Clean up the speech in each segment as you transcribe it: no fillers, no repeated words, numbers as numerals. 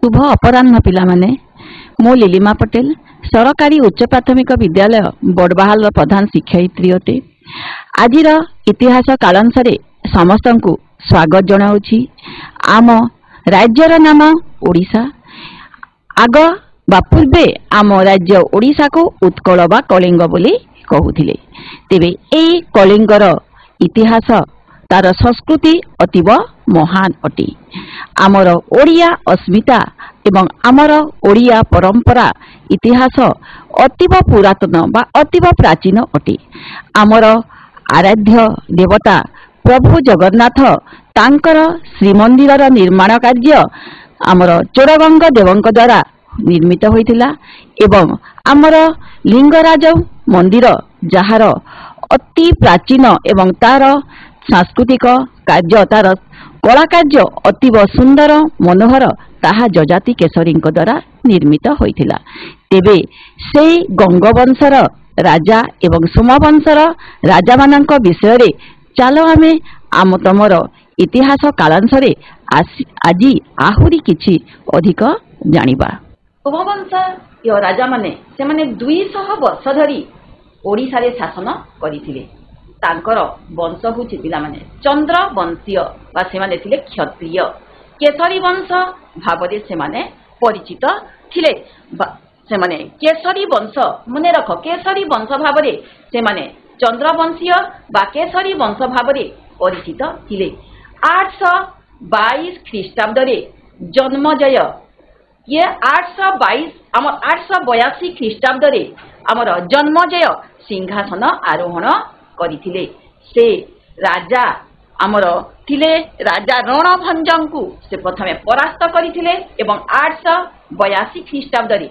शुभ अपराह्न पिलामाने मो लीलिमा पटेल सरकारी उच्च प्राथमिक विद्यालय बड़बाहाल प्रधान शिक्षयित्री अटे। आज इतिहास कालांशरे समस्त को स्वागत जनाऊँगी। आम राज्यर नाम ओडिशा। आग बा पूर्वे आम राज्य ओडिशा को उत्कल बा कलिंग बोली कहूथिले। तेबे एई कलिंगर इतिहास तार संस्कृति अतीव महान अटे। आमर ओडिया अस्मिता एवं आमर ओडिया परंपरा इतिहास अतीव पुरातन बा अतीव प्राचीन अटे। आमर आराध्य देवता प्रभु जगन्नाथ तांकर श्रीमंदिर निर्माण कार्य आमर चोरगंग देवंक द्वारा निर्मित होइतिला एवं आमर लिंगराज मंदिर जार अति प्राचीन एवं तार सांस्कृतिक कार्य तार कला कार्य अतीव सुंदर मनोहर ताहा जजाति केशरी द्वारा निर्मित होइतिला। तेबे से गंगवंशर राजा एवं सोमवंशर राजा मानक विषय रे चलो आमे आम तमर इतिहास कालांशरे आज आहुरी किछि अधिक जानिबा। सोमवंश यो राजा माने से माने 200 वर्ष धरी ओडिशा रे शासन करिथिले। तांकर वंश होछि पिला माने चंद्र वंशीय बा से माने थिले क्षत्रिय। केशरी वंश भाबरे से माने परिचित थिले। से माने केशरी वंश मने रख केशरी वंश भाबरे से माने चंद्रवंशीय बा केशरी वंश भाबरे परिचित थिले। 822 ख्रीष्टाब्द रे जन्मजय ये 822 आम 882 ख्रीष्टाब्द रे आमर जन्मजय सिंहासन आरोहण करिथिले। से राजा आमर थिले राजा रणभंजंकु से प्रथमे परास्त करिथिले एवं 882 ख्रीष्टाब्द रे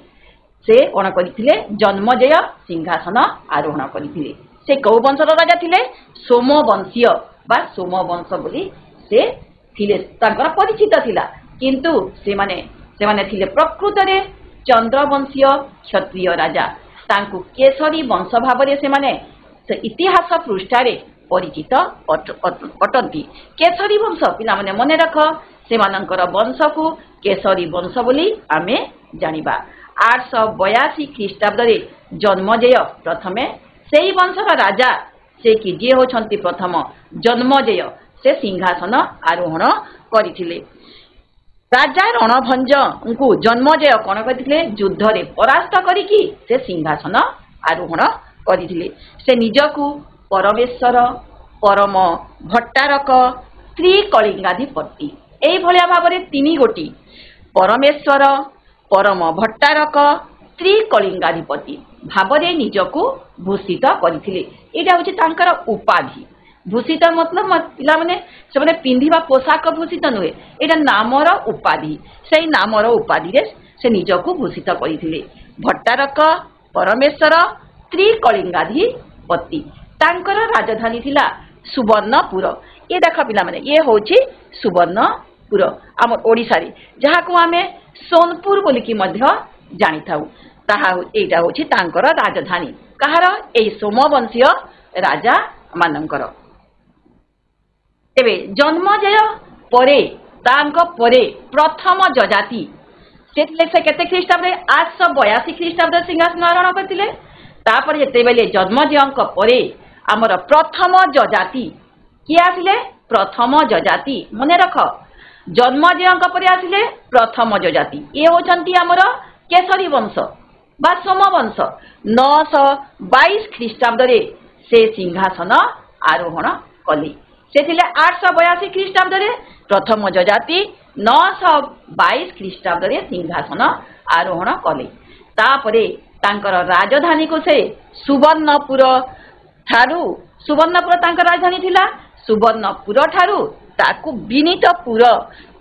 से कोन करिथिले जन्मजय सिंहासन आरोहण करिथिले। से कौ वंशर राजा थिले सोमवंशीय बा सोमवंश बोली से थिले। तांकर परिचित थिला किंतु से माने थिले प्रकृत रे चंद्रवंशीय क्षत्रिय राजा। तांकु केशरी वंश भाबरे से माने से इतिहास पृष्ठारे परिचित अटंती। केशरी वंश पिला माने मने रख से मानकर वंश को केशरी वंश बोली आमे जानिबा। 882 ख्रीष्टाब्द रे जन्मजय प्रथमे सेई वंशर राजा से कि जे होछंती प्रथम जन्मजय से सिंहासन आरोहण करिथिले। राजा रणभंज को जन्मजय कौन करथिले युद्ध रे परास्त करिकी से सिंहासन आरोहण करिथिले। से निजकु परमेश्वर परम भट्टारक त्रिकलिंगाधिपति एई भलिया भाबरे तीनी गोटी परमेश्वर परम भट्टारक त्रिकलिंगाधिपति भाबरे निजकु भूषित करिथिले। एटा होछि तांकर उपाधि। भूषित मतलब पिला माने से माने पिंधिबा पोशाक भूषित नुहे। एटा नामर उपाधि। सेई नामर उपाधि रे से निजकु भूषित करिथिले। भट्टारक परमेश्वर त्रिकलिंगाधिपति। तांकर राजधानी थिला सुवर्णपुर। ये देख पिला माने ये होछि सुवर्णपुर आम ओडिसा रे जहा को आमे सोनपुर बोली कि मध्य जानि थाउ। ताहा एटा होछि तांकर राजधानी। कहार एई सोमवंशीय राजा मानकर। तेबे जन्मजय परे तांको परे प्रथम जजाति से केते ख्रीष्टाब्द 882 ख्रीष्टाब्द सिंहासन आरोहण करथिले। तापर जेते बेले जन्मजयंक परे आमर प्रथम जजाति किए आसिले प्रथम जजाति मने रख जन्मजयंक परे आसिले प्रथम जजाति ये होचंती आमर केशरी वंश बा सोमवंश। 922 ख्रीष्टाब्द रे से सिंहासन आरोहण कले। से थिले 882 ख्रीष्टाब्द रे प्रथम जजाति 922 ख्रीष्टाब्द रे सिंहासन आरोहण कले। तापरे तांकर राजधानी को से सुवर्णपुर ठारू सुवर्णपुर तांकर राजधानी थिला। सुवर्णपुर ठारू ताकु विनीतपुर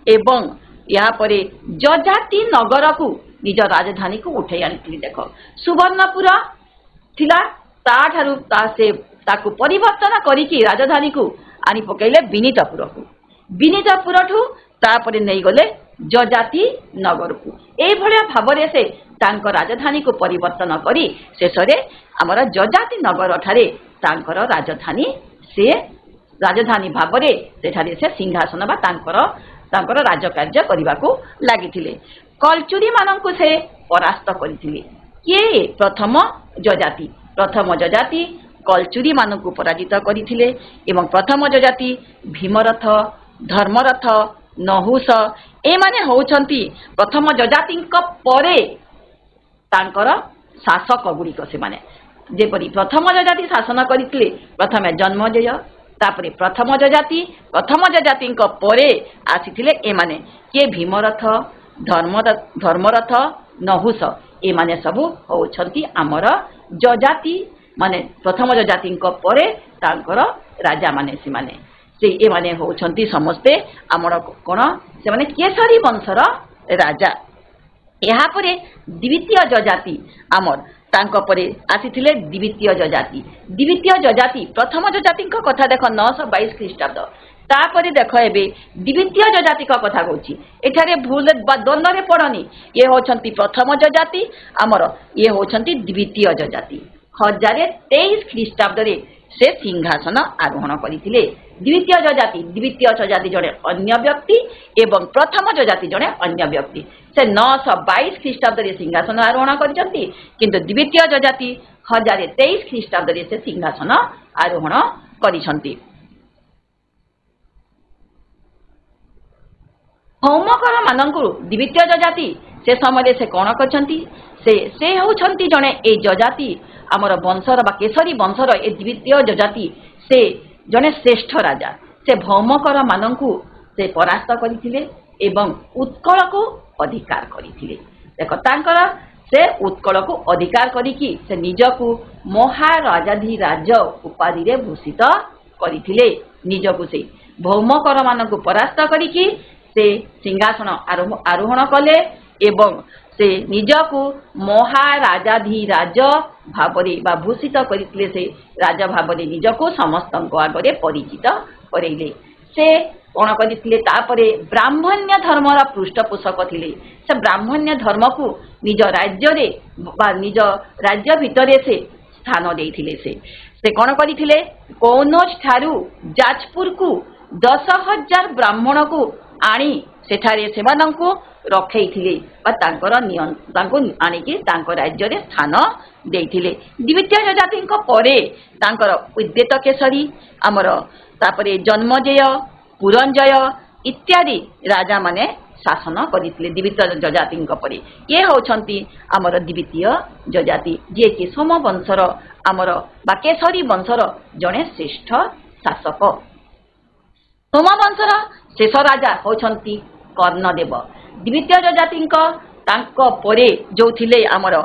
एवं या परे जजाति नगर को निज राजधानी को उठै आनिथिले। देख सुवर्णपुर थिला ता ठारू ता से ताकु परिवर्तन करिकी राजधानी को आनी पकैले विनीतपुर को। विनीतपुर ठू तापरे नै गले जजाति नगर को। एई भलिया भाबरे से तांकर राजधानी को परिवर्तन करी शेषरे आमर जजाति नगर ठारे तांकर राजधानी से राजधानी भाबरे सेठारे से सिंहासन बा तांकर राजकार्य करने को लगी। कलचुरी मानंकु से परास्त करथिले किए प्रथम जजाति कलचुरी मानंकु पराजित करथिले एवं प्रथम जजाति भीमरथ धर्मरथ नहुष ए माने होउछंती प्रथम जजातिंक परे तांकर शासक गुड़िक से माने जेपरी प्रथम जजाति शासन करथिले प्रथमे जन्मजय तापरे प्रथम जजाति परे आसीथिले ए माने के भीमरथ धर्मरथ नहुष ए माने सबु होउछंती आमर जजाति माने प्रथम जजाति परे तांकर राजा माने से माने से ए माने होउछंती समस्ते आमर कोन से माने केसरी वंशर राजा यहाँ परे द्वितीय जजाति आमर तांको परे आसीथिले द्वितीय जजाति प्रथम जजाति कथा देख 922 ख्रीष्टाब्द तापरे देख एबे द्वितीय जजाति का कथा कहूची एठारे भूल द्वंद्व रे पड़नी ये होछंती प्रथम जजाति आमर ये होछंती द्वितीय जजाति 1023 ख्रीष्टाब्द रे से सिंहासन आरोहण करथिले द्वितीय जजाति जड़े अन्य व्यक्ति एवं प्रथम जजाति जड़े अन्य व्यक्ति से 922 ख्रीष्टाब्द रे सिंहासन आरोहण करछंती किंतु द्वितीय जजाति 1023 ख्रीष्टाब्द रे से सिंहासन आरोहण करिसंती। भौमकर मानंकु द्वितीय जजाति से समय से कौन करछंती से होउछंती जने ए जजाति आमर वंशर बा केसरी वंशर ए द्वितीय जजाति से जने श्रेष्ठ राजा से भौमकर मानंकु से परास्त करथिले एवं उत्कल को अधिकार करथिले देख तांकर से उत्कल को अधिकार करिकी से निजकु महाराजाधिराज उपाधि रे भूषित करथिले निजकु से भौमकर मानंकु परास्त करिकी से सिंहासन आरोहण कले एवं से निजकु महाराजाधिराज भावरे बा भूषित करथिले से राजा भावरे निजकु समस्तଙ୍କ आगरे परिचित करैले से कोन करथिले तापरे ब्राह्मण्य धर्मर पृष्ठपोषक थिले से ब्राह्मण्य धर्म को निज राज्य रे बा निज राज्य भितरे से स्थान देथिले से कोन करथिले कौनज ठारू जाजपुर को 10,000 ब्राह्मण को आनी सेठारे सेमानंकु रखैथिले बा तांको आनिकी तांको राज्य रे स्थान देथिले द्वितीय जजातिंक परे तांकर उद्यत केसरी आमर तापरे जन्मजय पुरंजय इत्यादि राजा माने शासन करिथिले द्वितीय जजातिंक परे ये होछंती आमर द्वितीय जजाति जे कि सोम वंशर आमर बा केसरी वंशर जने श्रेष्ठ शासक सोम वंशर शेष राजा होछंती कर्णदेव द्वितीय जजातिंक तांको परे जो थिले आमर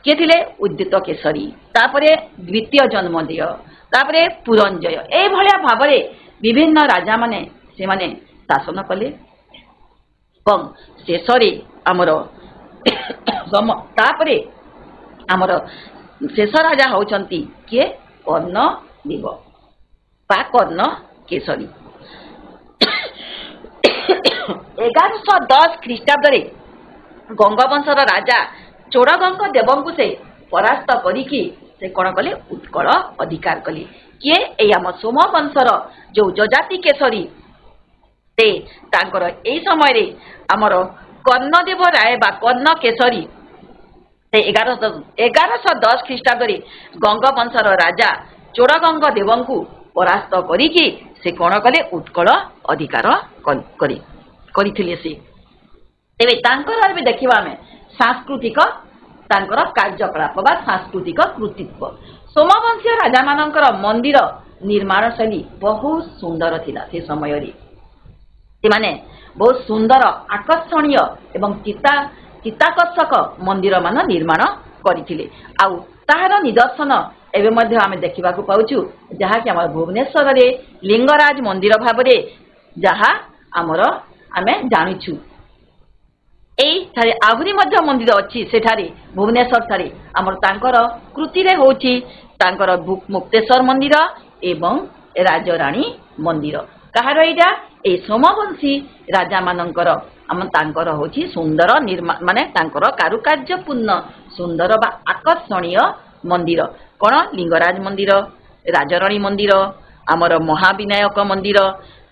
के थिले उद्यत केसरी तापरे द्वितीय जन्मदेय तापरे पुरंजय ए भलिया भाबरे विभिन्न राजा माने से माने शासन कले कम शेषरे आमर तापरे आमर शेष राजा होचंती के कर्णदेव बा कर्ण केसरी 1110 ख्रीष्टाब्द रे गंगवंशर राजा चोड़गंग देवंकु से परास्त करिकी से कोन कले उत्कल अधिकार कले किए ए आम सोम वंशर जो जजाति केसरी ते तांकर ए समय रे आमर कर्णदेव राय बा कर्ण केसरी से 1110 ख्रीष्टाब्द रे गंगवंशर राजा चोड़गंग देवंकु परास्त करिकी से कोन कले उत्कल अधिकार करिथिले से तेबे तांकर भी देखिबा हमें सांस्कृतिक तांकर कार्यकलाप बा सांस्कृतिक कृतित्व सोमवंशीय राजा मानकर मंदिर निर्माण शैली बहुत सुंदर थिला से समय रे से माने बहुत सुंदर आकर्षणीय एवं चित्ताकर्षक मंदिर मान निर्माण करिथिले आउ ताहार निदर्शन एबे मध्ये आमे देखिबा को पाउछु जहा कि हमर भुवनेश्वर रे लिंगराज मंदिर भाबरे जहा हमर आमे जानिछु एई थारे आहुरी मध्य मंदिर अछि सेठारे भुवनेश्वर थारे हमर तांकर कृति रे होछि तांकर मुक्तेश्वर मंदिर एवं राजरानी मंदिर कहार एटा ए सोमवंशी राजा मानकर हम तांकर होछि सुंदर निर्माण माने तांकर कारुकार्यपूर्ण सुंदर बा आकर्षणीय मंदिर कोन लिंगराज मंदिर राजरानी मंदिर आमर महाविनायक मंदिर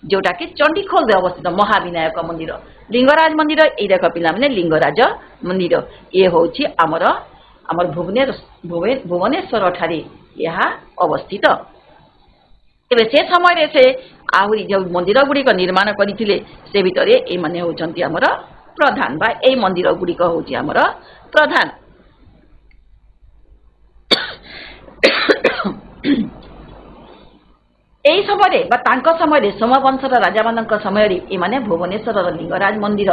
जोटा कि चंडीखोल अवस्थित महाविनायक मंदिर लिंगराज मंदिर ये देख पिला माने लिंगराज मंदिर ये होची आमर आमर भुवनेश्वर ठारे यह अवस्थित तेरे से समय से आहरी जो मंदिर गुड़िक निर्माण करथिले से भितर ए माने होचंती आमर प्रधान बा ए मंदिर गुड़िक होची आमर प्रधान এই সময়ে বা তাঙ্ক সময়ে সোমবংশর রাজা মানক সময়ে এমানে ভুবনেশ্বরর লিঙ্গরাজ মন্দির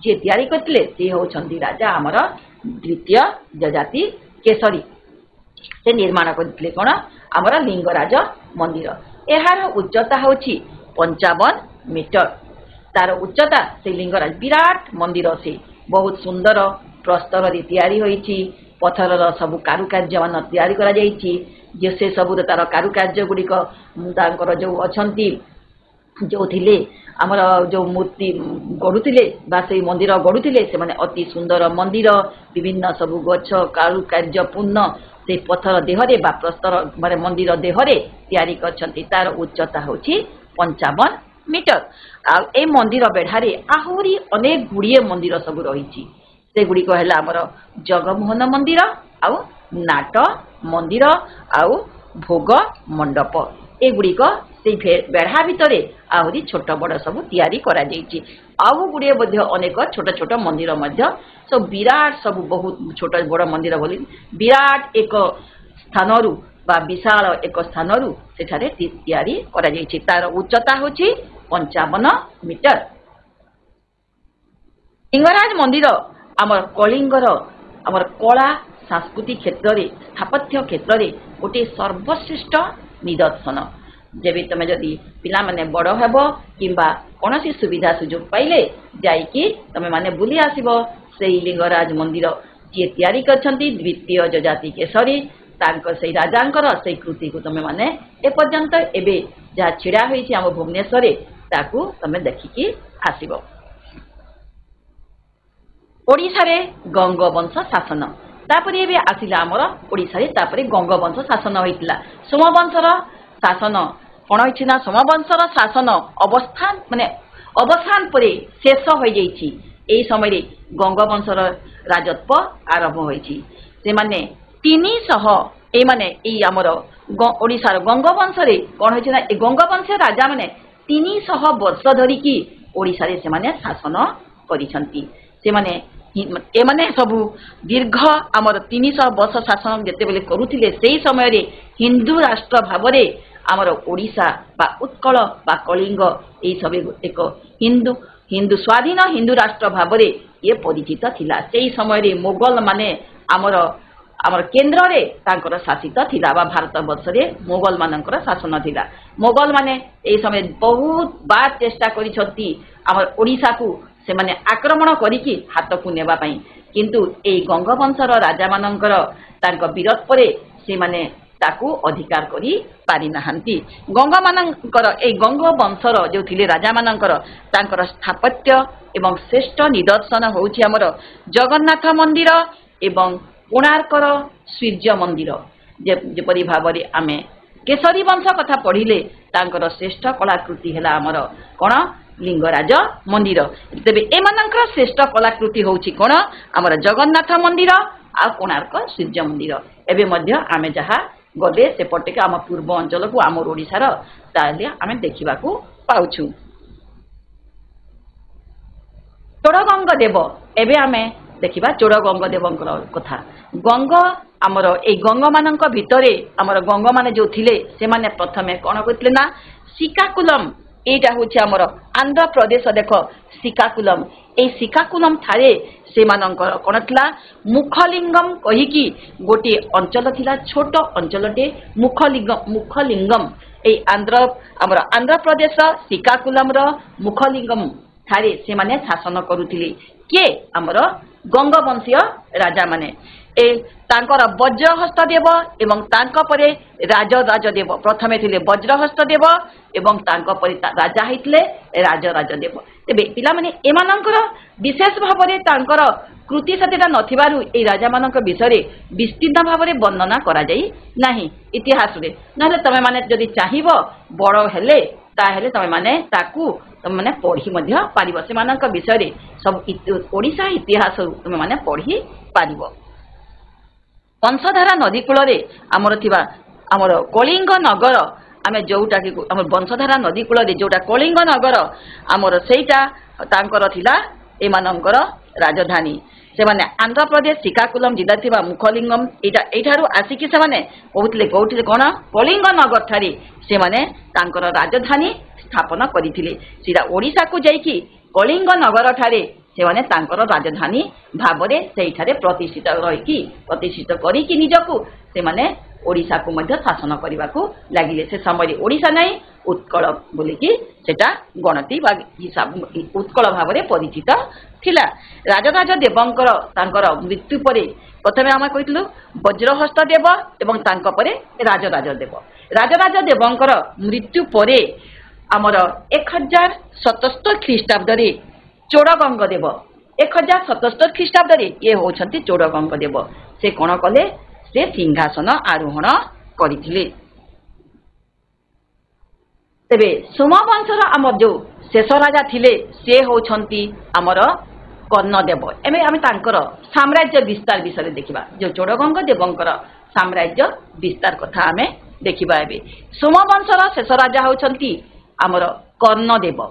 যে তৈরি করলে সে হচ্ছেন রাজা আমার দ্বিতীয় যজাতি কেশরী সে নির্মাণ করলে কোণ আমার লিঙ্গরাজ মন্দির এর উচ্চতা হচ্ছে 55 মিটার তার উচ্চতা সেই লিঙ্গরাজ বিরাট মন্দির সে বহুত সুন্দর প্রস্তরে তৈরি হয়েছি पत्थर सब कारुकार्य मान तैयारी करा जाइछि जे से सब तार कारुकार्य गुड़िक जो अछंती जो थिले आमर जो मूर्ति गढ़ुतिले बा से मंदिर गढ़ुतिले से माने अति सुंदर मंदिर विभिन्न सब गछ कारुकार्य पूर्ण से पत्थर देहरे बा प्रस्तर माने मंदिर देहरे तैयारी करछंती तार उच्चता होछि 55 मीटर आ ए मंदिर बेढ़ारे आहुरी अनेक गुड़िए मंदिर सब रहिछि से गुड़िक है आमर जगमोहन मंदिर आउ नाट मंदिर आउ भोग मंडप ए गुड़िक से बेढ़ा भितर आहरी छोट बड़ सब तैयारी करा जाइछि आउ गुड़िए मध्य अनेक छोट छोट मंदिर मध्य सब विराट सब बहुत छोट बड़ मंदिर बोली विराट एक स्थानरु बा विशाल एक स्थानरु सेठारे तैयारी करा जाइछि तार उच्चता होछि 55 मीटर लिंगराज मंदिर आमर कलिंगर आमर कला सांस्कृतिक क्षेत्र रे स्थापत्य क्षेत्र रे गोटे सर्वश्रेष्ठ निदर्शन जब तुम जदि पिला माने बड़ हेब किंबा कोनोसी सुविधा सुजोग पाइले जाइकी तुम माने बुली आसीबो सेई लिंगराज मंदिर जे तैयारी करछंती द्वितीय जजाति केशरी तांकर सेई राजांकर सेई कृति को तुम माने ए पर्यंत एबे जा छिड़ा होईछि हम भुवनेश्वर ताकू तुम देखिकी आसीबो ओडिशा रे गंगवंश शासन तापरे एबे आसिला हमर ओडिशा रे तापरे गंगवंश शासन होइतिला सोमवंशर शासन कोन होइछिना सोमवंशर शासन अवस्थान माने अवसान परे शेष हो जाइछि एई समय रे गंगवंशर राजत्व आरंभ होइछि से माने 300 ए माने एई हमर ओडिशा रे गंगवंश रे कोन होइछिना ए गंगवंश राजा माने 300 वर्ष धरि की ओडिशा रे से माने शासन करिसंती से माने ए माने सबु दीर्घ आमर 300 वर्ष शासन जेते बेले करूथिले सेही समय रे हिंदू राष्ट्र भावरे आमर ओडिशा बा उत्कल बा कलिंग एई सब एक हिंदू हिंदू स्वाधीन हिंदू राष्ट्र भावरे ये परिचित थिला सेही समय रे मोगल माने आमर आमर केंद्र रे तांकर शासित थिला बा भारत वर्ष रे मोगल मानकर शासन थिला मोगल माने एई समय बहुत बार चेष्टा करिसंती आमर ओडिशा को से माने आक्रमण करिकी हाथ को नेबा पई किंतु ए गंगवंशर राजा मानकर तांको विरोध परे से माने ताकू अधिकार करी पारि नाहंती गंगा मानकर ए गंगवंशर जो थिले राजा मानकर तांकर स्थापत्य एवं श्रेष्ठ निदर्शन होउछि हमर जगन्नाथ मंदिर एवं कोणार्कर सूर्य मंदिर जेपरि भाबरे आमे केशरी वंश कथा पढ़िले तांकर श्रेष्ठ कलाकृति हैला हमर कोन लिंगराज मंदिर तेबे एमानंकर श्रेष्ठ कलाकृति होउछि कोन हमर जगन्नाथ मंदिर आ कोणार्क सूर्य मंदिर एबे मध्य आमे जहा गले सेपटे आम पूर्व अंचल को आम ओडिशार ताले आमे देखिबा को पाउछु चोड़गंग देव एबे आमे देखिबा चोड़गंग देवंकर कथा गंग आमर ए गंग मानक भितरे आमर गंग माने जो थिले से माने प्रथमे कोन कइतले ना श्रीकाकुलम एटा होछि आमर आंध्र प्रदेश देख श्रीकाकुलम ए श्रीकाकुलम थारे से मानकर कोन थला मुखलिंगम कहिकी गोटे अंचल थिला छोट अंचलटे मुखलिंगम ए आमर आंध्र प्रदेश श्रीकाकुलम रो मुखलिंगम थारे से माने शासन करूथिले के आमर गंगवंशीय राजा माने ए तांकर वज्रहस्त देव एवं तांको परे राजदेव प्रथमे थिले वज्रहस्त देव एवं तांको परे राजा हैतले राजदेव तेबे पिला माने एमानंकर विशेष भाबरे तांकर कृति सतेटा नथिबारु ए राजा मानक विषय विस्तृत भाबरे वर्णना करा जाई नाही इतिहास रे नले तमे माने जदि चाहिबो बड़ हेले ताहेले तमे माने ताकू तमे माने पढ़ी मध्य पारिबो सेमानक विषय रे सब ओडिशा इतिहास तमे माने पढ़ी पारिबो। वंशधारा नदी कूल रे आमर थिबा आमर कलिंग नगर आमे जोटा कि आमर वंशधारा नदी कूल रे जोटा कलिंग नगर आमर सेटा तांकर थिला एमानंकर राजधानी से माने आंध्र प्रदेश श्रीकाकुलम जिला थिबा मुखलिंगम एठारु आसिकी से माने कहउथिले कोन कलिंग नगर थारी से माने तांकर राजधानी स्थापन करिथिले सीधा ओडिसा को जाईकी कलिंग नगर ठारे से माने तांकर राजधानी भाबरे सेठारे प्रतिष्ठित करिकी निजको से माने ओडिसा को मध्य शासन करने को लगिले से समय ओडिसा नहीं उत्कल बोलिकी सेटा गणति हिसाब उत्कल भाव में परिचित थिला। राजराज देवंकर तांकर मृत्यु परे प्रथमे आम कहितलु वज्रहस्त देव एवं तांक परे राजराज देव। राजराज देवंकर मृत्यु परे आमर 1077 ख्रीष्टाब्द रे चोड़गंग देव 1077 ख्रीष्टाब्द रे ये होछंती चोड़गंग देव से कोन कले से सिंहासन आरोहण करथिले। तेबे सोमवंशर आमर जो शेष राजा थिले से होछंती आमर कर्णदेव। एमे आमे तांकर साम्राज्य विस्तार विषय देखिबा जो चोड़गंग देवंकर साम्राज्य विस्तार कथा आमे देखिबा। एबे सोमवंशर शेष राजा होछंती आमर कर्णदेव।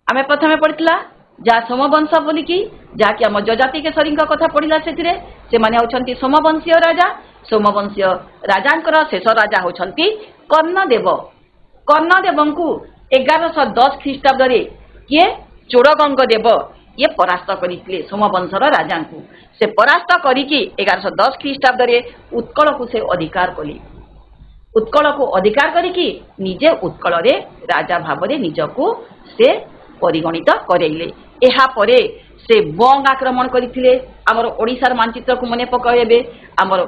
आमे प्रथमे पढ़ितला जा सोमवंश बोलिकी जाकि आम जजाति केशरी कथा पढ़िला से माने होछंती सोमवंशीय राजा। सोमवंशीय राजांकर शेष राजा होछंती कर्णदेव। कर्णदेवंकु 1110 ख्रीष्टाब्द रे किए चोड़गंग देव ये परास्त करिथिले सोमवंशर राजांकु। से परास्त करिकी 1110 ख्रीष्टाब्द रे उत्कल को से अधिकार कली। उत्कल को अधिकार करिकी निजे उत्कल रे राजा भाबरे निजको से परिगणित करैले। एहा परे से बंग आक्रमण करथिले। हमर ओडिसार मानचित्र को मने पकाइबे हमर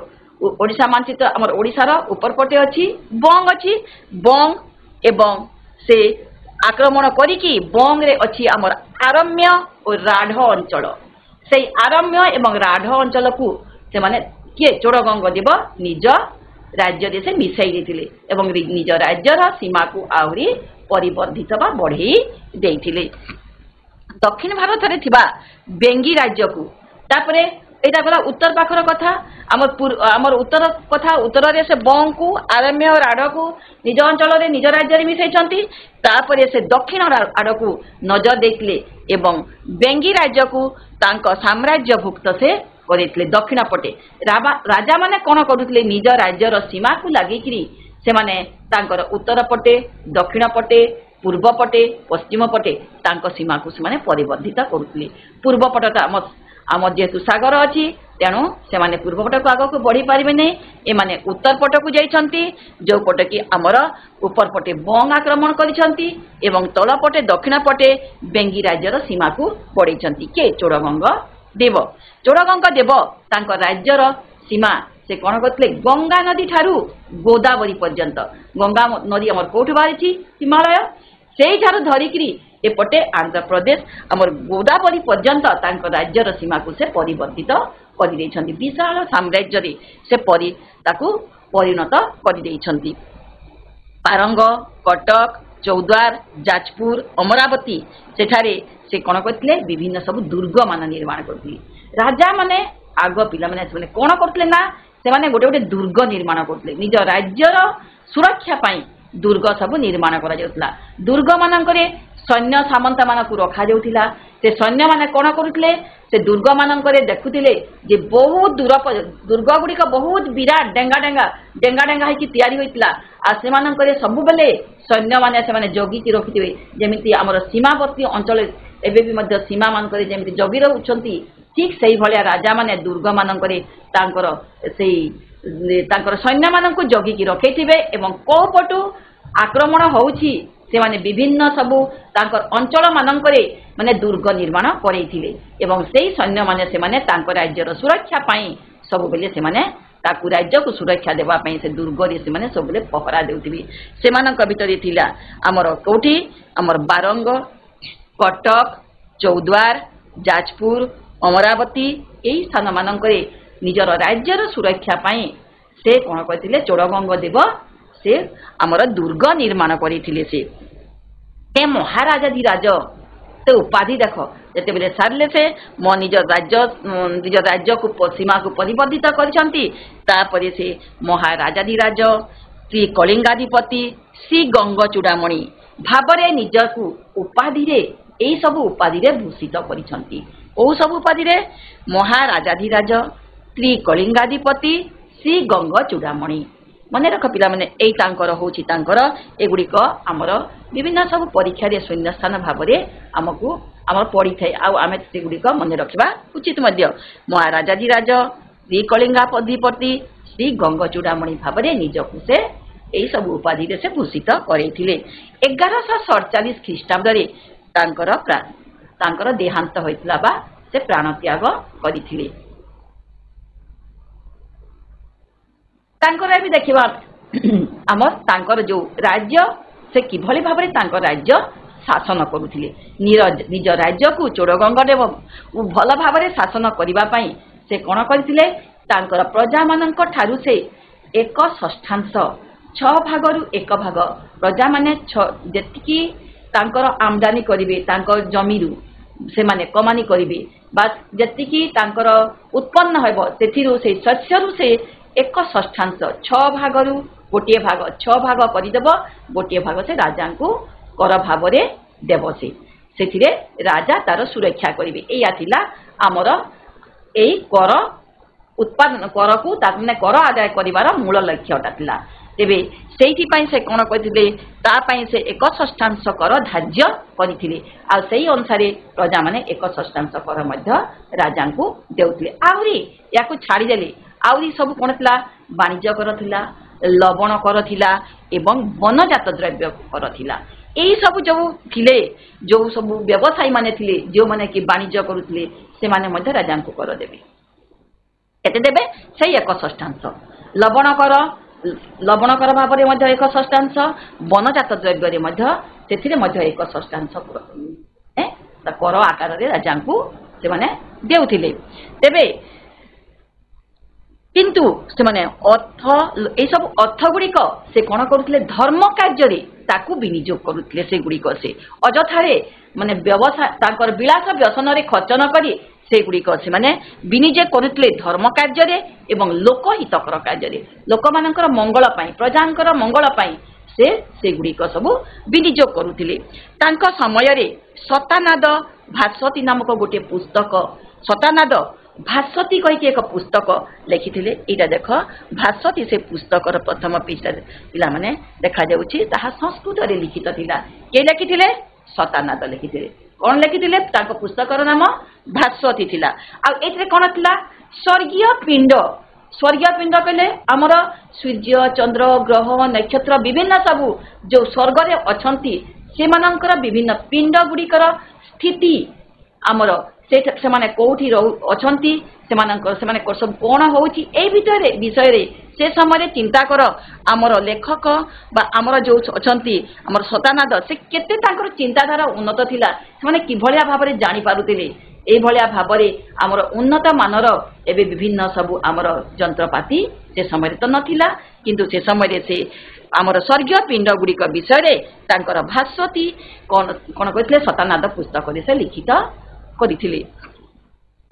ओडिसा मानचित्र हमर ओडिसार ऊपर पटे अछि बंग अछि। बंग एवं से आक्रमण करिकी बंग रे अछि हमर आरम्य और राढ़ अंचल। सेई आरम्य एवं राढ़ अंचल को से माने के चोड़गंग देव निज राज्य देशे मिसाई देथिले एवं निज राज्यर सीमा को आहुरी परिवर्धित बा बढ़ी देथिले। दक्षिण भारत रे थिबा बेंगी राज्य को तापरे एटा गला उत्तर पाखर कथा हमर उत्तर कथा उत्तर रे से बंग को आरम्य और राढ़ को निज अंचल रे निज राज्य रे मिसाई छंती। तापरे से दक्षिण आड़ को नजर देखले एवं बेंगी राज्य को तांक साम्राज्य भुक्त से करितले। दक्षिण पटे राजा माने कोन करूतले निज राज्यर सीमा को लागिकरी से माने तांकर उत्तर पटे दक्षिण पटे पूर्व पटे पश्चिम पटे तांक सीमा को से माने परिवर्धित करूतले। पूर्व पट आम जेतु सागर अछि तेणु से माने पूर्व पट को आग को बढ़ी पारिबे नै। ए माने उत्तर पट को जाइछंती जो पट की हमर ऊपर पटे बंग आक्रमण करिछंती एवं तल पटे दक्षिण पटे बेंगी राज्यर सीमा को बढ़ैछंती के चोड़गंग देव। चोड़गंग देव तांक राज्यर सीमा से कोन करतले गंगा नदी ठारू गोदावरी पर्यंत। गंगा नदी हमर कोठ बारिछि हिमालय सेई ठारू धरिकरी एपटे आंध्र प्रदेश हमर गोदावरी पर्यंत तांक राज्यर सीमा को से परिवर्तित करि दैछंती। विशाल साम्राज्य रे से परिणत करि दैछंती। पारंग कटक चौद्वार जाजपुर अमरावती सेठारे से कोन करतले विभिन्न सब दुर्ग मान निर्माण करतले। राजा माने आग पिला माने कोन करतले ना से माने गोटे गोटे दुर्ग निर्माण करतले। निज राज्यर सुरक्षा पाई दुर्ग सब निर्माण करा जाउतला। दुर्ग मानकरे सैन्य सामंत मानकु रखा जाउतिला। से सैन्य माने कोन करुतले से दुर्ग मानकरे देखुतिले जे बहुत दुर्ग गुडी का बहुत विराट डेंगा डेंगा है कि तैयारी होइतला। आ से मानकरे सब बेले सैन्य माने से माने जगी कि रखिथिबे जेमिति हमर सीमावर्ती अंचल एबे भी मध्य सीमा मानकरे जेमिति जगी रहउछंती ठीक सही भलिया राजा माने दुर्ग मानकरे तांकर सैन्य मानकु जगी कि रखैथिबे एवं को पटु आक्रमण होउछि से माने विभिन्न सबु तांकर अंचल मानकरे माने दुर्ग निर्माण करैथिले एवं सेही सैन्य माने से माने तांकर राज्यर सुरक्षा पाई सब बेले से माने ताकु राज्य को सुरक्षा देबा पाई से दुर्ग रे से माने सब बेले पहरा देउथिबे। से मानक भितरे थिला हमर कोठी हमर बारंग कटक चौद्वार जाजपुर अमरावती एही स्थान मानकरे निजर राज्यर सुरक्षा पाई से कोन करथिले चोड़गंग देव से हमर दुर्ग निर्माण करिथिले। से हे महाराजाधिराज से उपाधि देख जिते सारे से मो निज राज्य को सीमा को परिवर्तित कर से महाराजाधिराज श्री कलिंगाधिपति श्री गंग चूड़ामणि भावरे निजकू उपाधि यही सब उपाधि भूषित कर सब उपाधि महाराजाधिराज श्री कलिंगाधिपति श्री गंग चूड़ामणि मन रख पिला माने एई तांकर होछि तांकर एगुड़िक आमर विभिन्न सब परीक्षा शून्य स्थान भाव में आमको आम पड़ी थाए आम सेगुड़िक मन रखा उचित महाराजाधिराज श्री कलिंगाधिपति श्री गंग चूड़ामणि भाव में निजकू से यही सब उपाधि से भूषित करते 1147 ख्रीष्टाब्द देहांत होइतिला बा से प्राण त्याग करथिले। तांकर भी देखिबा आमर तांकर जो राज्य से किभली भाव में राज्य शासन करुथिले निज राज्य को चोड़गंगदेव भल भाव में शासन करिबा पई से कोन करथिले तांकर प्रजा मानक ठारू से 1/6 6 भागरु 1 भाग प्रजा माने जेतिकी तांकर आमदानी करिवे तांकर जमीरु से माने कमानी करिवे बा जेतिकी तांकर उत्पन्न हेबो सेथिरु से शस्यरु से 1/6 6 भागरु गोटे भाग 6 भाग करदेव गोटे भाग से राजा को कर भाव में देव से राजा तार सुरक्षा करेंगे या आमर यही कर उत्पादन कर को कर आदाय कर मूल लक्ष्यटा तेबे से कौन करते से 1/6 कर धार्य करते अनुसार प्रजा माने 1/6 कर राजा को देउथिले आहुरी या छाड़ीदेले आउरी सब कौन थिला वाणिज्य कर थिला लवण कर थिला एवं वनजात द्रव्य कर थिला एही सब जो थिले जो सब व्यवसायी माने थिले जो माने कि वाणिज्य करुथिले से माने मध्य राजा को कर देबे केते देबे से 1/6 लवण कर भाव में 1/6 वनजात द्रव्य मध्य सेथिरे मध्य 1/6 कर आकार रे राजा को से माने देउथिले तेबे किंतु से माने अर्थ ए सब अर्थ गुड़िक से कौन करुले धर्म कार्य ताकू विनियोग करुले से गुड़िक से अजथारे माने व्यवसाय तांकर विलास व्यसन रे खर्च न करी से गुड़िक से माने विनियोग करुले धर्म कार्य एवं लोकहितकर कार्य लोक मानकर मंगल पाई प्रजांकर मंगल पाई से गुड़िक सब विनियोग करुले तांका समय रे सतानाद भास्वती नामक गोटे पुस्तक सतानाद भास्वती कहीकि एक पुस्तक लिखिथिले एटा देख भास्वती से पुस्तक प्रथम पृष्ठ पिला माने देखा जाउछि ताहा संस्कृत रे लिखित थिला के लिखिथिले सतानाद लिखिथिले कोन लिखिथिले ताको पुस्तकर नाम भास्वती थिला आ एतरे कोन थिला स्वर्गीय पिंड कहले हमर सूर्य चंद्र ग्रह नक्षत्र विभिन्न सब जो स्वर्ग रे अछंती से मानकर विभिन्न पिंड गुड़िकर स्थिति आमर से माने कोठी अछंती से सब कौन होउछि ए विषय से समय चिंता कर आमर लेखक बा आमर जो अछंती आमर सतानाद से केते तांकर चिंताधारा उन्नत थिला से माने किभलिया भाव में जानि पारुतिले ए भलिया भाव में आमर उन्नत मानर एबे विभिन्न सब आमर यंत्रपाती से समय तो नथिला किंतु से समय से आमर स्वर्गीय पिंड गुड़िक विषय तांकर भास्वती कौन कहते सतानाद पुस्तक से लिखित करथिले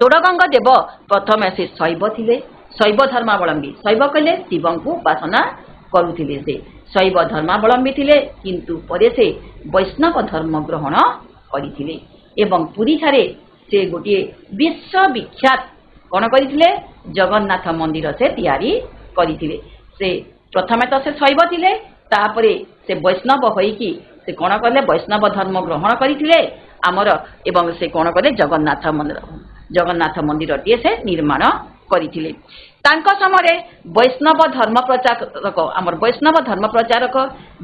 चोड़गंग देव प्रथम से शैव थिले शैव धर्मावलंबी शैव कहले शिव को उपासना करुथिले से शैव धर्मावलंबी थिले किंतु परे से वैष्णव धर्म ग्रहण करथिले एवं पुरी ठारे से गोटे विश्वविख्यात कौन करथिले जगन्नाथ मंदिर से तैयारी करथिले से प्रथमे तो से शैव थिले तापरे से वैष्णव होइकी से कौन कले वैष्णव धर्म ग्रहण करथिले आमर एवं से कौन कले जगन्नाथ मंदिर टी से निर्माण करथिले तांको समय वैष्णव धर्म प्रचारक आमर वैष्णव धर्म प्रचारक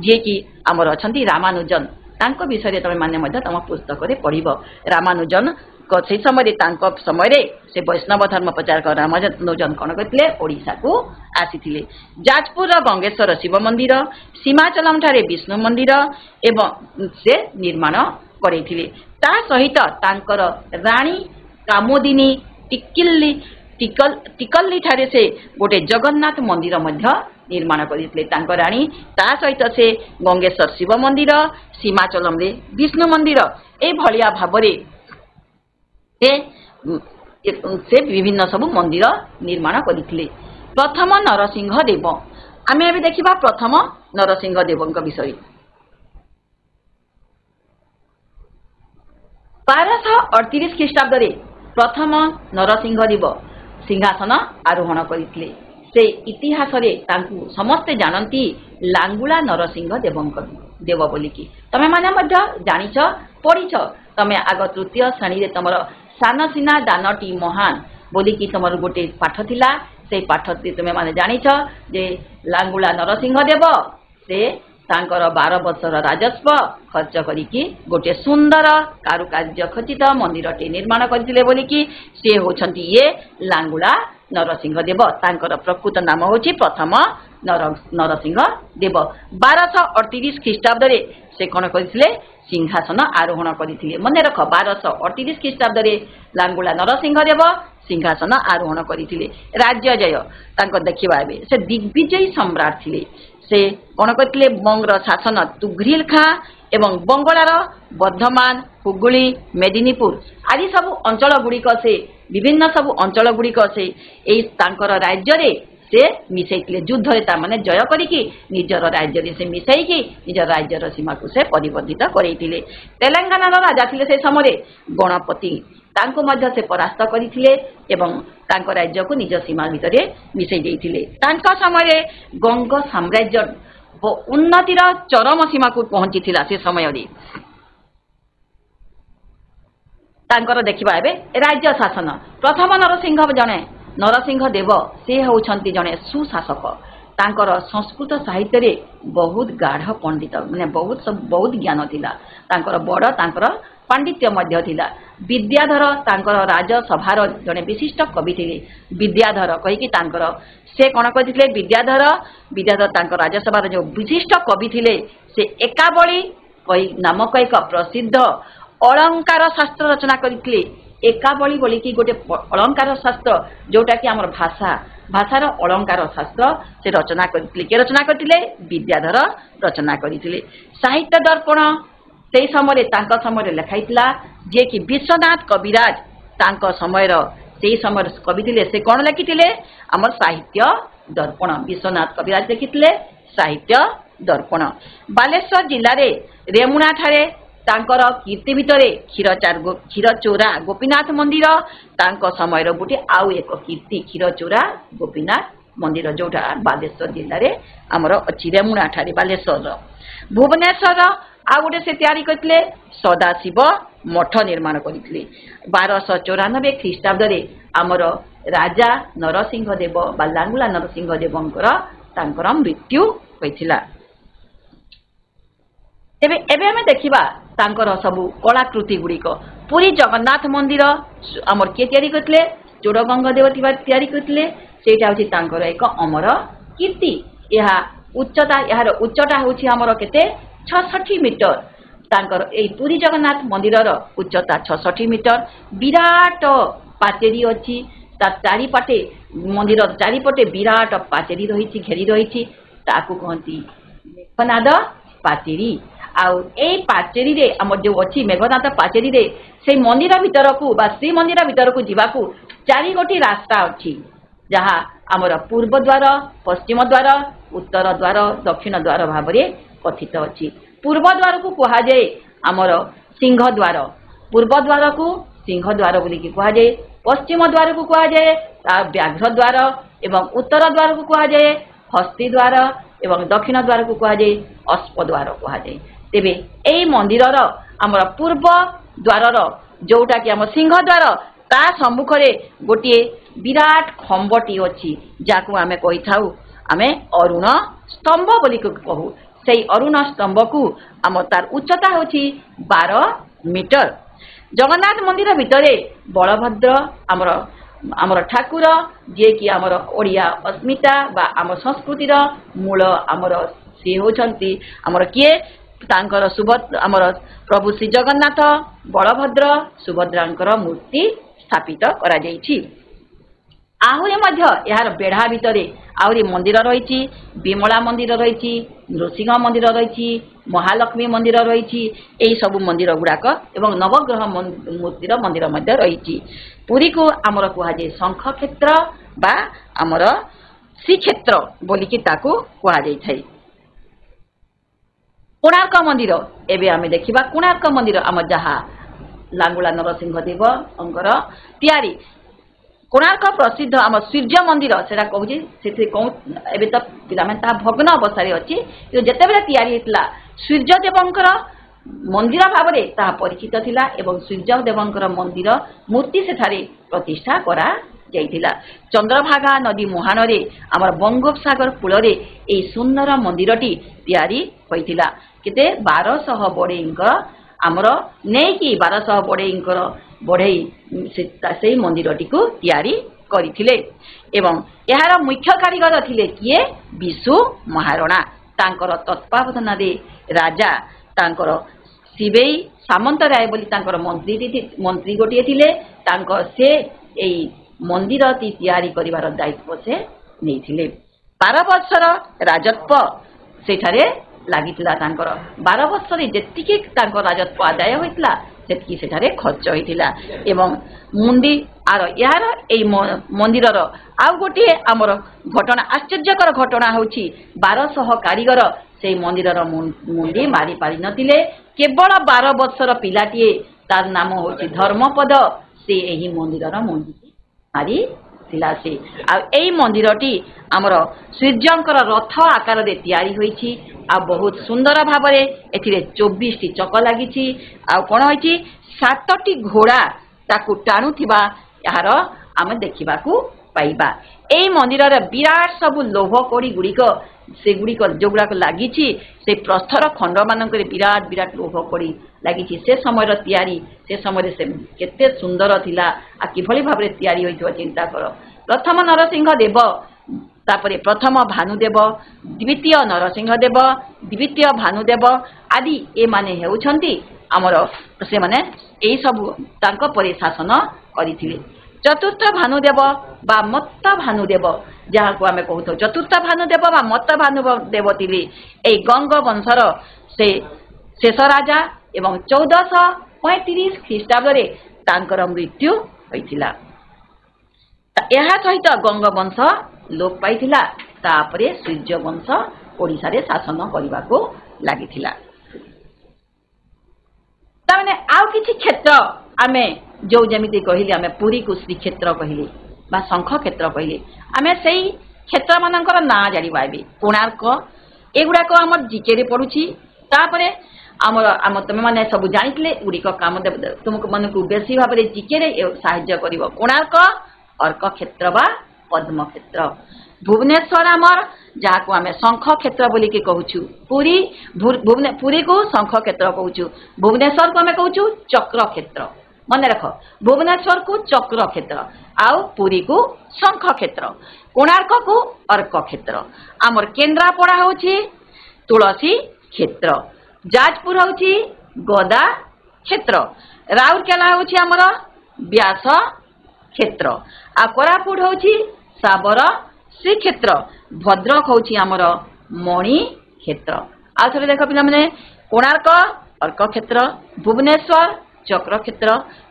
जे कि आमर अछंती रामानुजन तांको विषय तमे माने मध्य तम पुस्तक रे पढिबो रामानुजन से समय से वैष्णव धर्म प्रचारक रामानुजन कौन करथिले ओडिशा को आसीथिले जाजपुर गंगेश्वर शिव मंदिर सीमाचलम ठारे विष्णु मंदिर एवं से निर्माण करथिले ता सहित तांकर रानी कामोदिनी टिक्किल्ली टिकल्ली ठारे से गोटे जगन्नाथ मंदिर मध्य निर्माण करथिले तांको रानी ता सहित से गंगेश्वर शिव मंदिर सीमाचलम रे विष्णु मंदिर ए भलिया भाबरे से विभिन्न सब मंदिर निर्माण करथिले। प्रथम नरसिंह देव आमे अबे देखिबा प्रथम नरसिंह देवଙ୍କ विषय। 1238 ख्रीष्टाब्द रे प्रथम नरसिंह देव सिंहासन आरोहण करथिले। से इतिहास रे तांकु समस्त जानती लांगुला नरसिंह देव बोलिकी तमे माने मध्य जानिछ पढिछ तमे आग तृतीय श्रेणी रे तमर सानसिना दानटी महान बोलिकी तमर गोटे पाठ थिला से पाठ तमे माने जानिछ जे लांगुला नरसिंह देव से तांकर 12 वर्षर राजस्व खर्च करिकी गोटे सुंदर कारुकार्य खचित मंदिरटे निर्माण करथिले बोलिकी से होछंती ये लांगुला नरसिंह देव। तांकर प्रकृत नाम होची प्रथम नरसिंह देव। 1238 ख्रीष्टाब्द रे से कोन करथिले सिंहासन आरोहण करथिले। मने रख 1238 ख्रीष्टाब्द रे लांगुला नरसिंह देव सिंहासन आरोहण करथिले। राज्य जय तांको देखिबा एबे से दिग्विजयी सम्राट थिले। से कोन करथिले बंगर शासन तुघ्रिल खां एवं बंगलार वर्धमान हुगुली मेदिनीपुर आदि सब अंचल गुड़िक से विभिन्न सब अंचल गुड़िक से एई तांकर राज्य रे से मिसैथिले युद्ध रे ता माने जय करिकी निजर राज्य रे से मिसैकी निजर राज्यर सीमा को से परिवर्तित करैथिले। तेलंगाना रो राजा थिले से समय गणपति तांको मध्य से परास्त करिथिले एवं तांको राज्य को निज सीमा भितरे मिसै देइथिले। तांका समय गंग साम्राज्य उन्नतिर चरम सीमा को पहुंचीथिला। से समय रे तांकर देखिबा एबे राज्य शासन प्रथम नरसिंह जने नरसिंह देव से होछंती जने सुशासक। तांकर संस्कृत साहित्य रे बहुत गाढ़ पंडित माने बहुत ज्ञान थिला। तांकर बड़ तांकर पांडित्य मध्य थिला। विद्याधर तांकर राजसभार जने विशिष्ट कवि थिले। विद्याधर कहि कि तांकर से कोन कहिथिले विद्याधर तांकर राजसभार जो विशिष्ट कवि थिले से एकावली कहि नामक एक प्रसिद्ध अलंकार शास्त्र रचना करथिले। एकावली बोली कि गोटे अलंकार शास्त्र जोटा कि हमर भाषार अलंकार शास्त्र से रचना करथिले। के रचना करथिले विद्याधर रचना करथिले। साहित्य दर्पण से समय तांका समय लिखाइथिला जे कि विश्वनाथ कविराज तांका समय से समय कवि थिले। से कोन लिखिथिले हमर साहित्य दर्पण विश्वनाथ कविराज लिखिथिले साहित्य दर्पण। बालेश्वर जिल्ला रे रेमुना ठारे तांकर कीर्ति भितरे क्षीरचोरा गोपीनाथ मंदिर तांको समय गोटे आउ एक कीर्ति क्षीरचोरा गोपीनाथ मंदिर जोटा बालेश्वर जिल्ला रे हमर अछि रेमुना ठारे बालेश्वर। भुवनेश्वर आ गोटे से तैयारी करथिले सदाशिव मठ निर्माण करथिले। 1294 ख्रीष्टाब्द रे हमर राजा नरसिंह देव बा लांगुला नरसिंह देवंकर तांकर मृत्यु होइथिला। एबे हमें देखिबा तांकर सबु कलाकृति गुड़िक पुरी जगन्नाथ मंदिर आमर किए तैयारी करथिले चोड़गंग देव तैयारी करथिले। सेटा होची तांकर एक अमर कीर्ति। यह उच्चता यार उच्चता होची हमर केते 66 मीटर। तांकर ए पुरी जगन्नाथ मंदिरर उच्चता 66 मीटर। विराट पाचेरी अछि ता चारिपटे मंदिर चारिपटे विराट पाचेरी रहिछि घेरी रहिछि ताकू कहंती मेघनाद पाचेरी। आउ ए पाचेरी रे हमर जो अछि मेघनाद पाचेरी रे से मंदिर भीतर को बा श्री मंदिर भीतर को जीवाकू चारि गोटी रास्ता अछि जहा हमर पूर्व द्वार पश्चिम द्वार उत्तर द्वार दक्षिण द्वार भाबरे कथित अछि। पूर्व द्वार को कहा जाए हमर सिंह द्वार। पूर्व द्वार को सिंह द्वार बोली कि कहा जाए। पश्चिम द्वार को कहा जाए व्याघ्र द्वार एवं उत्तर द्वार को कहा जाए हस्ती द्वार एवं दक्षिण द्वार को कहा जाए अश्व द्वार कहा जाए। तेबे एई मंदिरर हमर पूर्व द्वारर जोटा कि हम सिंह द्वार ता सम्मुख रे गोटे विराट खंबटी अछि जाकू आमे कहि थाउ आमे अरुण स्तंभ बोली कहू। सेई अरुण स्तंभ को हम तार उच्चता होछि 12 मीटर। जगन्नाथ मंदिर भितरे बलभद्र आमर ठाकुर जे कि आमर ओडिया अस्मिता बा आम संस्कृतिर मूल आमर से होछंती आमर किए तांकर आमर प्रभु श्री जगन्नाथ बलभद्र सुभद्रांकर मूर्ति स्थापित करा जाइछि। ଆହୁରି ମଧ୍ୟ ଏହାର ବେଢା ଭିତରେ ଆହୁରି ମନ୍ଦିର ରହିଛି। ବିମଳା ମନ୍ଦିର ରହିଛି, ନୃସିଂହ ମନ୍ଦିର ରହିଛି, ମହାଲକ୍ଷ୍ମୀ ମନ୍ଦିର ରହିଛି। ଏହି ସବୁ ମନ୍ଦିର ଗୁଡାକ ଏବଂ ନବଗ୍ରହ ମୂର୍ତ୍ତିର ମନ୍ଦିର ମଧ୍ୟ ରହିଛି। ପୁରୀକୁ ଆମର କୁହାଯାଏ ଶଙ୍ଖ କ୍ଷେତ୍ର ବା ଆମର ଶ୍ରୀକ୍ଷେତ୍ର ବୋଲିକି ତାକୁ କୁହାଯାଇଥାଏ। କୋଣାର୍କ ମନ୍ଦିର, ଏବେ ଆମେ ଦେଖିବା କୋଣାର୍କ ମନ୍ଦିର ଆମର ଯାହା ଲାଙ୍ଗୁଳା ନରସିଂହ ଦେବଙ୍କର ତିଆରି। କୋଣାର୍କ ପ୍ରସିଦ୍ଧ ଆମ ସୂର୍ଯ୍ୟ ମନ୍ଦିର ସେଟା କହୁଛି। ସେଥିରେ ଏବେ ତ ପିଲାମାନେ ତାହା ଭଗ୍ନ ଅବସ୍ଥାରେ ଅଛି, କିନ୍ତୁ ଯେତେବେଳେ ତିଆରି ହେଇଥିଲା ସୂର୍ଯ୍ୟଦେବଙ୍କର ମନ୍ଦିର ଭାବରେ ତାହା ପରିଚିତ ଥିଲା ଏବଂ ସୂର୍ଯ୍ୟଦେବଙ୍କର ମନ୍ଦିର ମୂର୍ତ୍ତି ସେଠାରେ ପ୍ରତିଷ୍ଠା କରାଯାଇଥିଲା। ଚନ୍ଦ୍ରଭାଗା ନଦୀ ମୁହାଣରେ ଆମର ବଙ୍ଗୋପସାଗର କୂଳରେ ଏହି ସୁନ୍ଦର ମନ୍ଦିରଟି ତିଆରି ହୋଇଥିଲା। କେତେ 1200 ବଢ଼େଇଙ୍କର ଆମର ନେଇକି 1200 ବଢ଼େଇଙ୍କର ବଢ଼େଇ ସେହି ମନ୍ଦିରଟିକୁ ତିଆରି କରିଥିଲେ ଏବଂ ଏହାର ମୁଖ୍ୟ କାରିଗର ଥିଲେ କିଏ? ବିଶୁ ମହାରଣା। ତାଙ୍କର ତତ୍ତ୍ୱାବଧାନରେ ରାଜା ତାଙ୍କର ଶିବେଇ ସାମନ୍ତରାୟ ବୋଲି ତାଙ୍କର ମନ୍ତ୍ରୀ ଗୋଟିଏ ଥିଲେ। ସେ ଏହି ମନ୍ଦିରଟି ତିଆରି କରିବାର ଦାୟିତ୍ୱ ସେ ନେଇଥିଲେ। 12 ବର୍ଷର ରାଜତ୍ୱ ସେଠାରେ ଲାଗିଥିଲା। ତାଙ୍କର 12 ବର୍ଷରେ ଯେତିକି ତାଙ୍କ ରାଜତ୍ୱ ଆଦାୟ ହୋଇଥିଲା ସେତିକି ସେଠାରେ ଖର୍ଚ୍ଚ ହୋଇଥିଲା। ଏବଂ ଏହାର ଏହି ମନ୍ଦିରର ଆଉ ଗୋଟିଏ ଆମର ଘଟଣା, ଆଶ୍ଚର୍ଯ୍ୟକର ଘଟଣା ହେଉଛି 1200 କାରିଗର ସେହି ମନ୍ଦିରର ମୁଣ୍ଡି ମାରି ପାରିନଥିଲେ। କେବଳ 12 ବର୍ଷର ପିଲାଟିଏ, ତାର ନାମ ହେଉଛି ଧର୍ମପଦ, ସେ ଏହି ମନ୍ଦିରର ମୁଣ୍ଡିଟି ମାରିଥିଲା। ସେ ଆଉ ଏହି ମନ୍ଦିରଟି ଆମର ସୂର୍ଯ୍ୟଙ୍କର ରଥ ଆକାରରେ ତିଆରି ହୋଇଛି। ଆଉ ବହୁତ ସୁନ୍ଦର ଭାବରେ ଏଥିରେ 24ଟି ଚକ ଲାଗିଛି। ଆଉ କ'ଣ ହୋଇଛି? 7ଟି ଘୋଡ଼ା ତାକୁ ଟାଣୁଥିବା ଏହାର ଆମେ ଦେଖିବାକୁ ପାଇବା। ଏହି ମନ୍ଦିରର ବିରାଟ ସବୁ ଲୌହ କଡ଼ି ଗୁଡ଼ିକ ସେଗୁଡ଼ିକ ଯେଉଁଗୁଡ଼ାକ ଲାଗିଛି ସେ ପ୍ରସ୍ତର ଖଣ୍ଡମାନଙ୍କରେ ବିରାଟ ବିରାଟ ଲୌହ କଡ଼ି ଲାଗିଛି। ସେ ସମୟର ତିଆରି, ସେ ସମୟରେ ସେ କେତେ ସୁନ୍ଦର ଥିଲା ଆଉ କିଭଳି ଭାବରେ ତିଆରି ହୋଇଥିବ ଚିନ୍ତା କର। ପ୍ରଥମ ନରସିଂହ ଦେବ, ତାପରେ ପ୍ରଥମ ଭାନୁଦେବ, ଦ୍ୱିତୀୟ ନରସିଂହ ଦେବ, ଦ୍ୱିତୀୟ ଭାନୁଦେବ ଆଦି ଏମାନେ ହେଉଛନ୍ତି ଆମର ସେମାନେ ଏହିସବୁ ତାଙ୍କ ପରେ ଶାସନ କରିଥିଲେ। ଚତୁର୍ଥ ଭାନୁଦେବ ବା ମତ୍ତ ଭାନୁଦେବ ଯାହାକୁ ଆମେ କହୁଥାଉ, ଚତୁର୍ଥ ଭାନୁଦେବ ବା ମତ୍ତ ଭାନୁଦେବ ଥିଲେ ଏହି ଗଙ୍ଗ ବଂଶର ସେ ଶେଷ ରାଜା ଏବଂ 1435 ଖ୍ରୀଷ୍ଟାବ୍ଦରେ ତାଙ୍କର ମୃତ୍ୟୁ ହୋଇଥିଲା। ଏହା ସହିତ ଗଙ୍ଗ ବଂଶ ଲୋପ ପାଇଥିଲା। ତାପରେ ସୂର୍ଯ୍ୟ ବଂଶ ଓଡ଼ିଶାରେ ଶାସନ କରିବାକୁ ଲାଗିଥିଲା। ତାମାନେ ଆଉ କିଛି କ୍ଷେତ୍ର ଆମେ ଯେଉଁ ଯେମିତି କହିଲେ, ଆମେ ପୁରୀକୁ ଶ୍ରୀକ୍ଷେତ୍ର କହିଲେ ବା ଶଙ୍ଖ କ୍ଷେତ୍ର କହିଲେ, ଆମେ ସେଇ କ୍ଷେତ୍ରମାନଙ୍କର ନାଁ ଜାଣିବା। ଏବେ କୋଣାର୍କ, ଏଗୁଡ଼ାକ ଆମର ଜିକେରେ ପଡ଼ୁଛି। ତାପରେ ତୁମେମାନେ ସବୁ ଜାଣିଥିଲେ ଏଗୁଡ଼ିକ କାମ ତୁମମାନଙ୍କୁ ବେଶୀ ଭାବରେ ଜିକେରେ ସାହାଯ୍ୟ କରିବ। କୋଣାର୍କ ଅର୍କ କ୍ଷେତ୍ର ବା ପଦ୍ମକ୍ଷେତ୍ର। ଭୁବନେଶ୍ୱର ଆମର ଯାହାକୁ ଆମେ ଶଙ୍ଖ କ୍ଷେତ୍ର ବୋଲିକି କହୁଛୁ। ପୁରୀକୁ ଶଙ୍ଖ କ୍ଷେତ୍ର କହୁଛୁ। ଭୁବନେଶ୍ୱରକୁ ଆମେ କହୁଛୁ ଚକ୍ର କ୍ଷେତ୍ର। ମନେ ରଖ, ଭୁବନେଶ୍ୱରକୁ ଚକ୍ର କ୍ଷେତ୍ର ଆଉ ପୁରୀକୁ ଶଙ୍ଖ କ୍ଷେତ୍ର, କୋଣାର୍କକୁ ଅର୍କ କ୍ଷେତ୍ର। ଆମର କେନ୍ଦ୍ରାପଡ଼ା ହେଉଛି ତୁଳସୀ କ୍ଷେତ୍ର, ଯାଜପୁର ହେଉଛି ଗଦା କ୍ଷେତ୍ର, ରାଉରକେଲା ହେଉଛି ଆମର ବ୍ୟାସ କ୍ଷେତ୍ର, ଆଉ କୋରାପୁଟ ହେଉଛି ଶାବର ଶ୍ରୀକ୍ଷେତ୍ର, ଭଦ୍ରକ ହେଉଛି ଆମର ମଣି କ୍ଷେତ୍ର। ଆଉ ଥରେ ଦେଖ ପିଲାମାନେ, କୋଣାର୍କ ଅର୍କ କ୍ଷେତ୍ର, ଭୁବନେଶ୍ୱର ଚକ୍ର କ୍ଷେତ୍ର,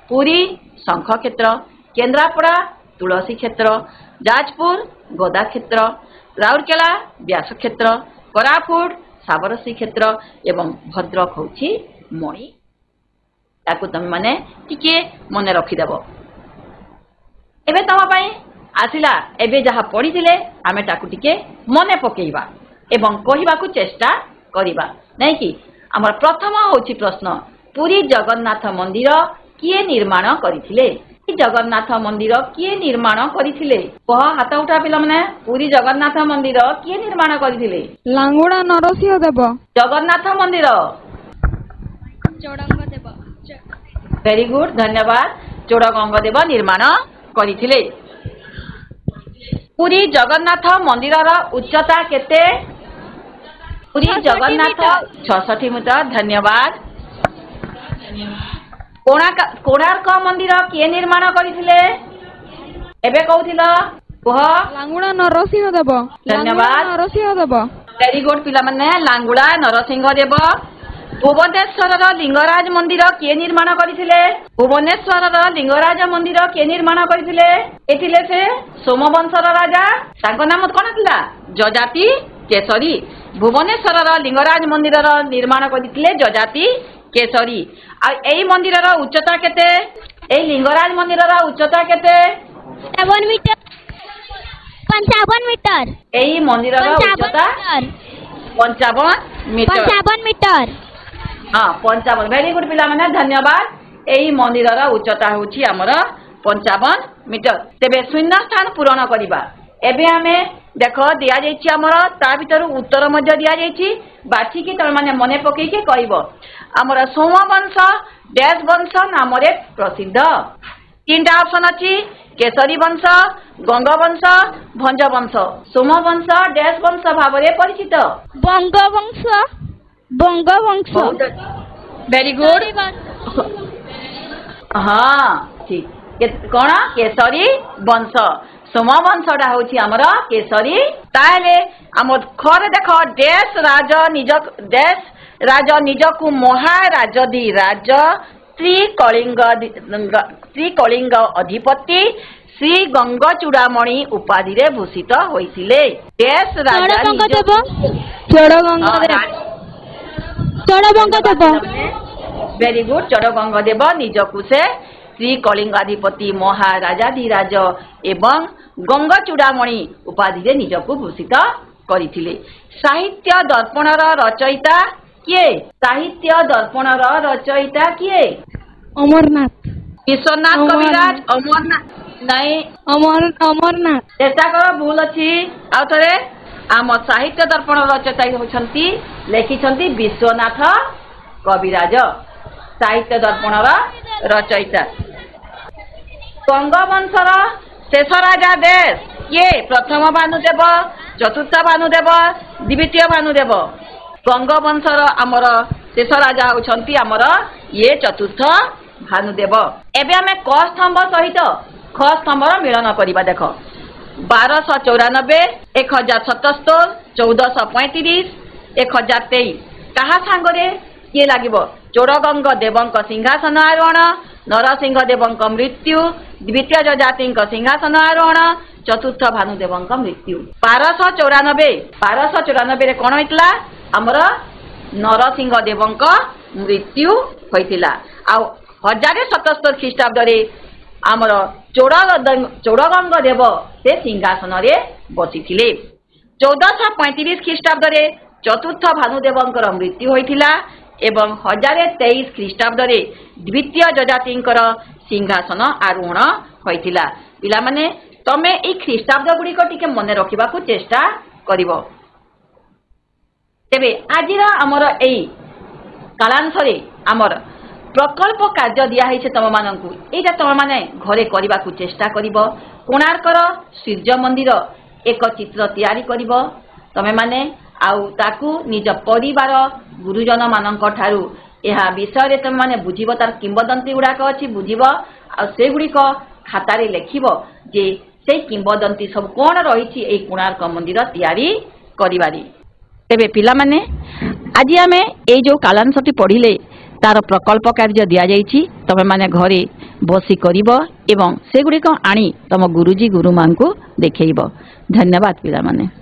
ପୁରୀ ଶଙ୍ଖ କ୍ଷେତ୍ର, କେନ୍ଦ୍ରାପଡ଼ା ତୁଳସୀ କ୍ଷେତ୍ର, ଯାଜପୁର ଗଦା କ୍ଷେତ୍ର, ରାଉରକେଲା ବ୍ୟାସ କ୍ଷେତ୍ର, କୋରାପୁଟ ଶାବର ଶ୍ରୀକ୍ଷେତ୍ର ଏବଂ ଭଦ୍ରକ ହେଉଛି ମଣି। ତାକୁ ତମେମାନେ ଟିକେ ମନେ ରଖିଦେବ। ଏବେ ତମ ପାଇଁ ଆସିଲା, ଏବେ ଯାହା ପଢ଼ିଥିଲେ ଆମେ ତାକୁ ଟିକେ ମନେ ପକେଇବା ଏବଂ କହିବାକୁ ଚେଷ୍ଟା କରିବା, ନାଇଁକି? ଆମର ପ୍ରଥମ ହେଉଛି ପ୍ରଶ୍ନ, ପୁରୀ ଜଗନ୍ନାଥ ମନ୍ଦିର କିଏ ନିର୍ମାଣ କରିଥିଲେ? ଜଗନ୍ନାଥ ମନ୍ଦିର କିଏ ନିର୍ମାଣ କରିଥିଲେ? କହ, ହାତ ଉଠା ପିଲାମାନେ। ପୁରୀ ଜଗନ୍ନାଥ ମନ୍ଦିର କିଏ ନିର୍ମାଣ କରିଥିଲେ? ଲାଙ୍ଗୁଳା ନରସିଂହ ଦେବ। ଜଗନ୍ନାଥ ମନ୍ଦିର ଚୋଡ଼ଗଙ୍ଗ ଦେବ। ଭେରି ଗୁଡ୍, ଧନ୍ୟବାଦ। ଚୋଡ଼ଗଙ୍ଗ ଦେବ ନିର୍ମାଣ କରିଥିଲେ। ପୁରୀ ଜଗନ୍ନାଥ ମନ୍ଦିରର ଉଚ୍ଚତା କେତେ? ପୁରୀ ଜଗନ୍ନାଥ 66 ମିଟର। ଧନ୍ୟବାଦ। କୋଣାର୍କ ମନ୍ଦିର କିଏ ନିର୍ମାଣ କରିଥିଲେ? ଏବେ କହୁଥିଲ କୁହ। ଲାଙ୍ଗୁଳା ନରସିଂହ ଦେବ। ଧନ୍ୟବାଦ। ନରସିଂହ ଦେବ। ଭେରି ଗୁଡ୍ ପିଲାମାନେ। ଲାଙ୍ଗୁଳା ନରସିଂହ ଦେବ। ଭୁବନେଶ୍ୱରର ଲିଙ୍ଗରାଜ ମନ୍ଦିର କିଏ ନିର୍ମାଣ କରିଥିଲେ? ଭୁବନେଶ୍ୱରର ଲିଙ୍ଗରାଜ ମନ୍ଦିର କିଏ ନିର୍ମାଣ କରିଥିଲେ? ଏଥିଲେ ସେ ସୋମବଂଶର ରାଜା। ତାଙ୍କ ନାମ କଣ ଥିଲା? ଯଯାତି କେଶରୀ। ଭୁବନେଶ୍ୱରର ଲିଙ୍ଗରାଜ ମନ୍ଦିରର ନିର୍ମାଣ କରିଥିଲେ ଯଯାତି କେଶରୀ। ଆଉ ଏଇ ମନ୍ଦିରର ଉଚ୍ଚତା କେତେ? ଏଇ ଲିଙ୍ଗରାଜ ମନ୍ଦିରର ଉଚ୍ଚତା କେତେ? 7 ମିଟର 55 ମିଟର। ଏଇ ମନ୍ଦିରର ଉଚ୍ଚତା 55 ମିଟର। 55 ମିଟର। हाँ 55। वेरी गुड पिला माने धन्यवाद। एई मंदिरर उच्चता होची हमर 55 मीटर। तेबे शून्य स्थान पूरण करिबा। एबे हमें देखो दिया जाइछि हमर ता भीतर उत्तर मध्य दिया जाइछि। बाछि कि तळ माने मने पकेइ के कहइबो। हमर सोमवंश डैश वंश नामरे प्रसिद्ध। तीनटा ऑप्शन अछि केसरी वंश, गंग वंश, भंज वंश। सोमवंश डैश वंश भाबरे परिचित। बंगवंश। बंगवंश। Very good. हाँ ठीक। कौन? केसरी वंश। सोमवंशटा होची हमर केसरी। ताले हमर खरे देख देश राज निजकु महाराज दी राज त्रिकलिंग अधिपति श्री गंग चूड़ामणि उपाधि रे भूषित होइसिले। देश राजा चढ़गंगदेव। Very good. चढ़गंगदेव निजकु से श्री कलिंगाधिपति महाराजा धीराज एवं गंग चूड़ामणि उपाधि रे निजकु भूषित करिथिले। साहित्य दर्पणर रचयिता किए? साहित्य दर्पणर रचयिता किए? अमरनाथ। विश्वनाथ कविराज। अमरनाथ नहीं अमरनाथ। चेष्टा करो भूल अच्छी। आउ थरे आम साहित्य दर्पण रचयिता होछंती लेखिछंती विश्वनाथ कविराज। साहित्य दर्पणर रचयिता। गंगवंशर शेष राजा देश किए? प्रथम भानुदेव, चतुर्थ भानुदेव, द्वितीय भानुदेव। गंगवंशर आमर शेष राजा होछंती आमर ये चतुर्थ भानुदेव। एबे हमें क स्तंभ सहित ख स्तंभर मिलन करिबा। देखो 1294, 1077, 1435, 1023 कहा सांगरे किए लागिबो? चोड़गंग देवंक सिंहासन आरोहण, नरसिंह देवंक मृत्यु, द्वितीय जजातिंक सिंहासन आरोहण, चतुर्थ भानुदेवंक मृत्यु। 1294 रे कोन होइतला? हमर नरसिंह देवंक मृत्यु होइतिला। आ 1077 ख्रीष्टाब्द रे हमर चोड़गंग देव से सिंहासन रे बसिथिले। 1435 ख्रीष्टाब्द रे चतुर्थ भानुदेवंकर मृत्यु होइतिला एवं 1023 ख्रीष्टाब्द रे द्वितीय जजातिंकर सिंहासन आरोहण होइतिला। पिला माने तमे ए ख्रीष्टाब्द गुडी को टिके मने रखिबा को चेष्टा करिवो। तेबे आजिर हमर ए कालांशरे हमर प्रकल्प कार्य दिया है तुम मानू। यहाँ तुम मैंने घरे करने को चेष्टा कर। कोणार्कर सूर्य मंदिर एक चित्र तैयारी कर तुम मैंने आकु निज परिवार गुरुजन मानक ठारू यह विषय तुम मैंने बुझीब। तार किंबदंती गुड़ाक अच्छी बुझीब से गुड़िक खातार लिखब जे से किंबदंती सब कौन रही कोणार्क मंदिर तैयारी करिबारी। तेबे पिला माने आज आमे ए जो कालांशटी पढ़िले तार प्रकल्प कार्य दिया जाइछि। तमे माने घरे बसी करिवो एवं सेगुडी को आनी तम गुरुजी गुरुमां को देखैबो। धन्यवाद पिला माने।